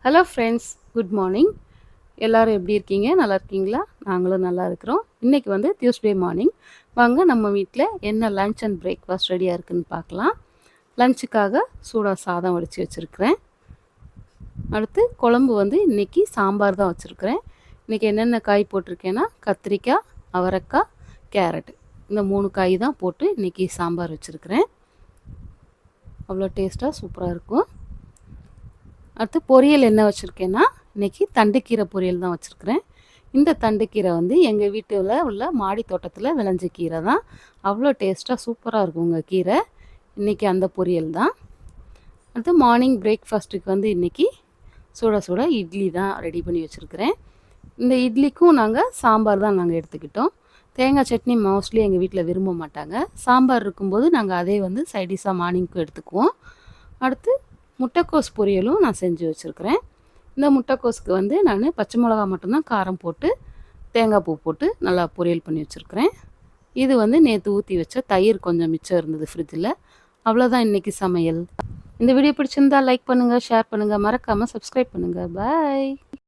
Hello friends, good morning. எல்லாரும் எப்படி இருக்கீங்க? நல்லா இருக்கீங்களா? நாங்களும் நல்லா இருக்கிறோம். இன்றைக்கி வந்து டியூஸ்டே மார்னிங். வாங்க நம்ம வீட்டில் என்ன லன்ச் அண்ட் பிரேக்ஃபாஸ்ட் ரெடியாக இருக்குதுன்னு பார்க்கலாம். லஞ்சுக்காக சூடாக சாதம் வடித்து வச்சுருக்கிறேன். அடுத்து குழம்பு வந்து இன்றைக்கி சாம்பார் தான் வச்சுருக்கிறேன். இன்றைக்கி என்னென்ன காய் போட்டிருக்கேன்னா கத்திரிக்காய், அவரைக்காய், கேரட் இந்த 3 காய் தான் போட்டு இன்றைக்கி சாம்பார் வச்சுருக்கிறேன். அவ்வளோ டேஸ்ட்டாக சூப்பராக இருக்கும். அடுத்து பொரியல் என்ன வச்சுருக்கேன்னா இன்றைக்கி தண்டுக்கீரை பொரியல் தான் வச்சுருக்கிறேன். இந்த தண்டுக்கீரை வந்து எங்கள் வீட்டில் உள்ள மாடி தோட்டத்தில் விளைஞ்ச கீரை தான். அவ்வளோ டேஸ்ட்டாக சூப்பராக இருக்குங்க கீரை. இன்றைக்கி அந்த பொரியல் தான். அடுத்து மார்னிங் பிரேக்ஃபாஸ்ட்டுக்கு வந்து இன்றைக்கி சுட சுட இட்லி தான் ரெடி பண்ணி வச்சுருக்கிறேன். இந்த இட்லிக்கும் நாங்கள் சாம்பார் தான் எடுத்துக்கிட்டோம். தேங்காய் சட்னி மோஸ்ட்லி எங்கள் வீட்டில் விரும்ப மாட்டாங்க. சாம்பார் இருக்கும்போது நாங்கள் அதே வந்து சைடிஷாக மார்னிங்க்கு எடுத்துக்குவோம். அடுத்து முட்டைக்கோஸ் பொரியலும் நான் செஞ்சு வச்சுருக்கிறேன். இந்த முட்டைக்கோஸுக்கு வந்து நான் பச்சை மிளகா மட்டும்தான் காரம் போட்டு தேங்காய் பூ போட்டு நல்லா பொரியல் பண்ணி வச்சுருக்கிறேன். இது வந்து நேற்று ஊற்றி வச்ச தயிர் கொஞ்சம் மிச்சம் இருந்தது ஃப்ரிட்ஜில். அவ்வளோதான் இன்றைக்கி சமையல். இந்த வீடியோ பிடிச்சிருந்தால் லைக் பண்ணுங்கள், ஷேர் பண்ணுங்கள், மறக்காமல் சப்ஸ்கிரைப் பண்ணுங்கள். பாய்.